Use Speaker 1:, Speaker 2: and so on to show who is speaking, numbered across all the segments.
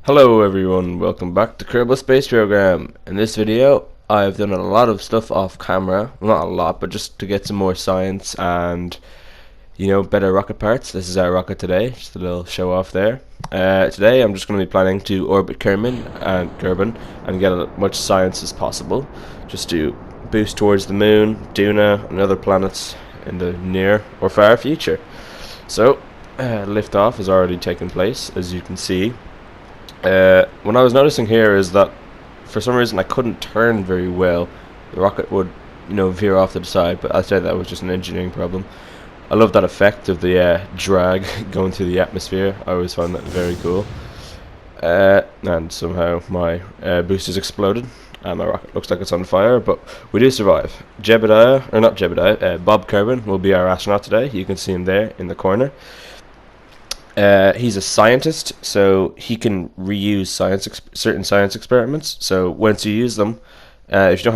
Speaker 1: Hello everyone, welcome back to Kerbal Space Program. In this video, I've done a lot of stuff off camera. Well, not a lot, but just to get some more science and, better rocket parts. This is our rocket today, just a little show off there. Today I'm just going to be planning to orbit Kerbin and get as much science as possible, just to boost towards the moon, Duna, and other planets in the near or far future. So, liftoff has already taken place, as you can see. What I was noticing here is that for some reason I couldn't turn very well. The rocket would, veer off to the side, but I'd say that was just an engineering problem. I love that effect of the drag going through the atmosphere. I always found that very cool. And somehow my boosters exploded, and my rocket looks like it's on fire, but we do survive. Bob Kerbin will be our astronaut today. You can see him there in the corner. He's a scientist, so he can reuse certain science experiments. So once you use them, if you don't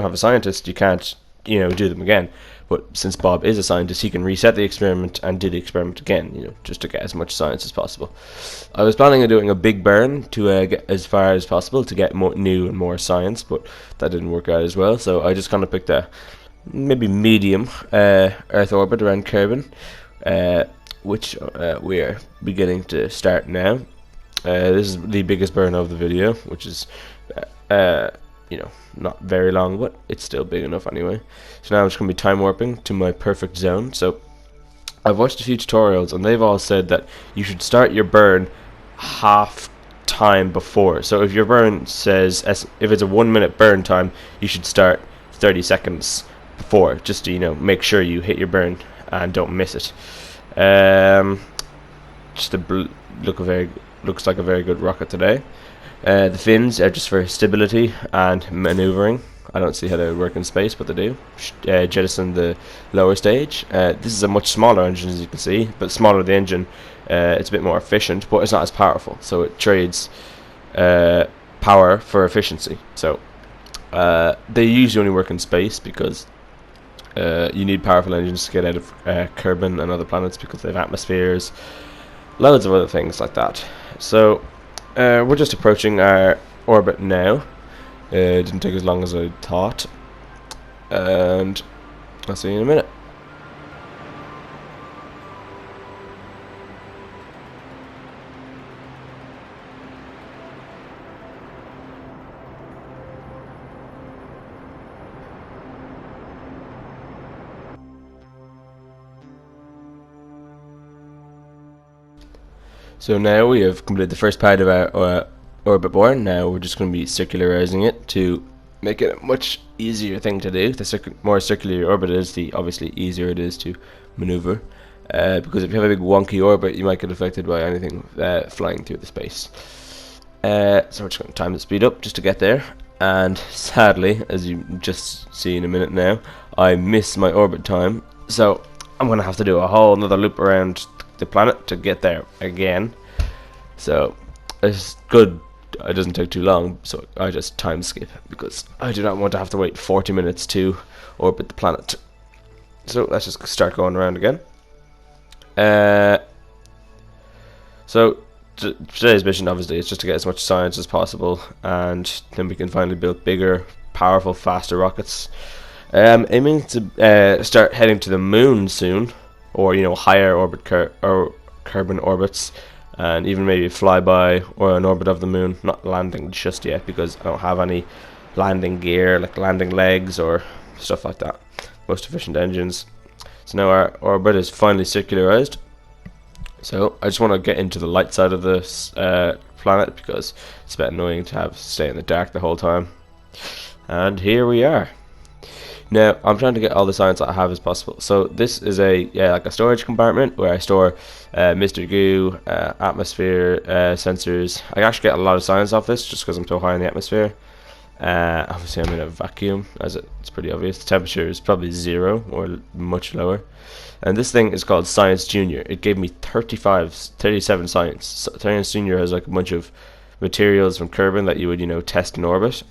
Speaker 1: have a scientist, you can't do them again. But since Bob is a scientist, he can reset the experiment and do the experiment again. Just to get as much science as possible. I was planning on doing a big burn to get as far as possible to get more new and more science, but that didn't work out as well. So I just kind of picked a maybe medium Earth orbit around Kerbin. Which we are beginning to start now. This is the biggest burn of the video, which is, not very long, but it's still big enough anyway. So now I'm just going to be time warping to my perfect zone. So I've watched a few tutorials, and they've all said that you should start your burn half time before. So if your burn says, if it's a 1 minute burn time, you should start 30 seconds before, just to, make sure you hit your burn and don't miss it. Just looks like a very good rocket today. The fins are just for stability and maneuvering. I don't see how they would work in space, but they do. Jettison the lower stage. This is a much smaller engine, as you can see, but smaller the engine, it's a bit more efficient, but it's not as powerful. So it trades power for efficiency. So they usually only work in space because you need powerful engines to get out of Kerbin and other planets because they have atmospheres, loads of other things like that. So we're just approaching our orbit now. It didn't take as long as I thought, and I'll see you in a minute. So now we have completed the first part of our orbit borne. Now we're just going to be circularizing it to make it a much easier thing to do. The more circular your orbit is, the obviously easier it is to maneuver. Because if you have a big wonky orbit, you might get affected by anything flying through the space. So we're just going to time the speed up just to get there. And sadly, as you just see in a minute now, I missed my orbit time. So I'm going to have to do a whole another loop around the planet to get there again. So it's good it doesn't take too long, so I just time skip because I do not want to have to wait 40 minutes to orbit the planet. So let's just start going around again. So today's mission obviously is just to get as much science as possible, and then we can finally build bigger, powerful, faster rockets. Aiming to start heading to the moon soon, or higher orbit Kerbin orbits, and even maybe flyby or an orbit of the moon. Not landing just yet because I don't have any landing gear like landing legs or stuff like that. Most efficient engines. So now our orbit is finally circularized. So I just want to get into the light side of this planet because it's a bit annoying to stay in the dark the whole time. And here we are. Now I'm trying to get all the science that I have as possible. So this is like a storage compartment where I store Mr. Goo, atmosphere, sensors. I actually get a lot of science off this just because I'm so high in the atmosphere. Obviously I'm in a vacuum, as it's pretty obvious. The temperature is probably 0 or much lower. And this thing is called Science Junior. It gave me 37 science. Science Junior has like a bunch of materials from Kerbin that you would test in orbit.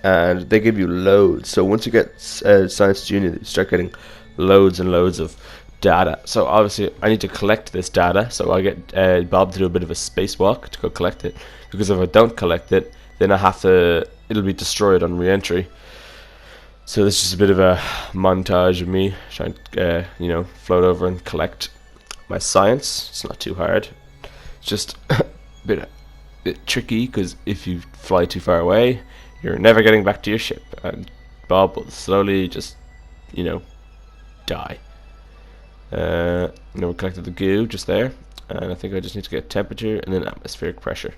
Speaker 1: And they give you loads. So once you get Science Junior, you start getting loads and loads of data. So obviously I need to collect this data, so I get Bob to do a bit of a spacewalk to go collect it, because if I don't collect it, then I have to, it'll be destroyed on re-entry. So this is just a bit of a montage of me trying to float over and collect my science. It's not too hard, it's just a bit tricky, because if you fly too far away, you're never getting back to your ship, and Bob will slowly just die. We collected the goo just there, and I think I just need to get temperature and then atmospheric pressure.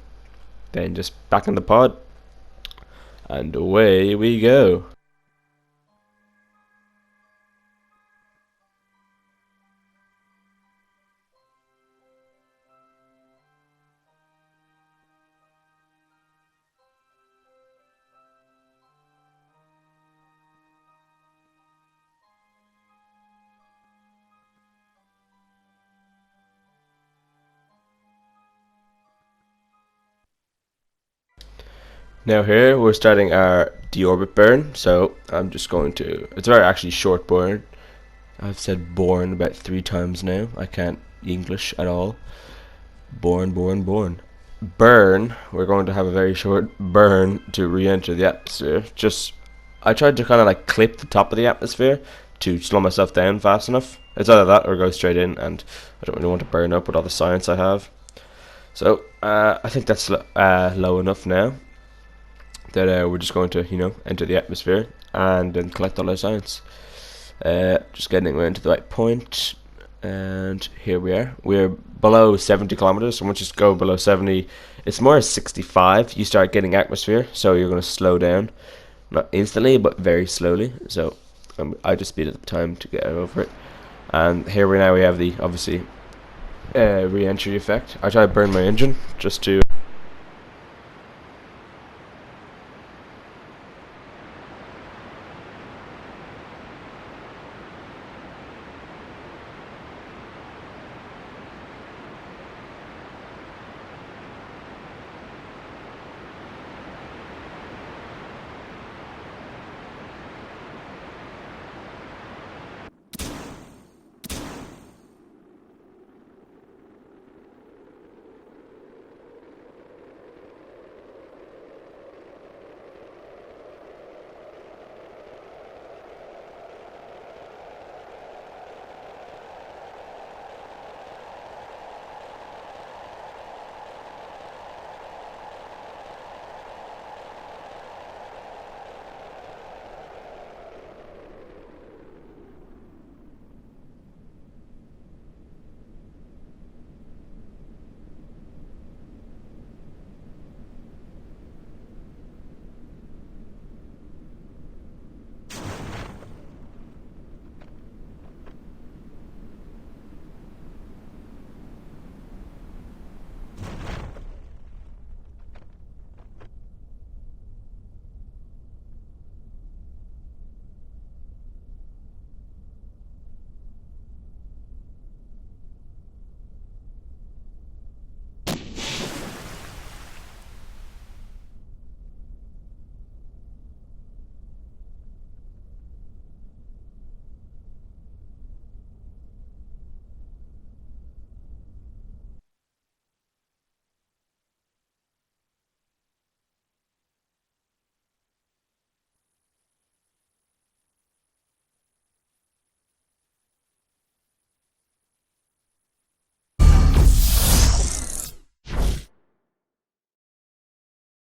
Speaker 1: Then just back in the pod, and away we go. Now here we're starting our deorbit burn, so I'm just going to, it's a very actually short burn. I've said born about 3 times now. I can't English at all. Born. Burn, we're going to have a very short burn to re-enter the atmosphere. I tried to kind of like clip the top of the atmosphere to slow myself down fast enough. It's either that or go straight in, and I don't really want to burn up with all the science I have. So I think that's low enough now that we're just going to enter the atmosphere and then collect all our science. Just getting around to the right point, and here we are. We're below 70 kilometers, so once you go below 70, it's more 65, you start getting atmosphere, so you're going to slow down, not instantly but very slowly. So I just speed up the time to get over it. And here we have the obviously re-entry effect. I try to burn my engine just to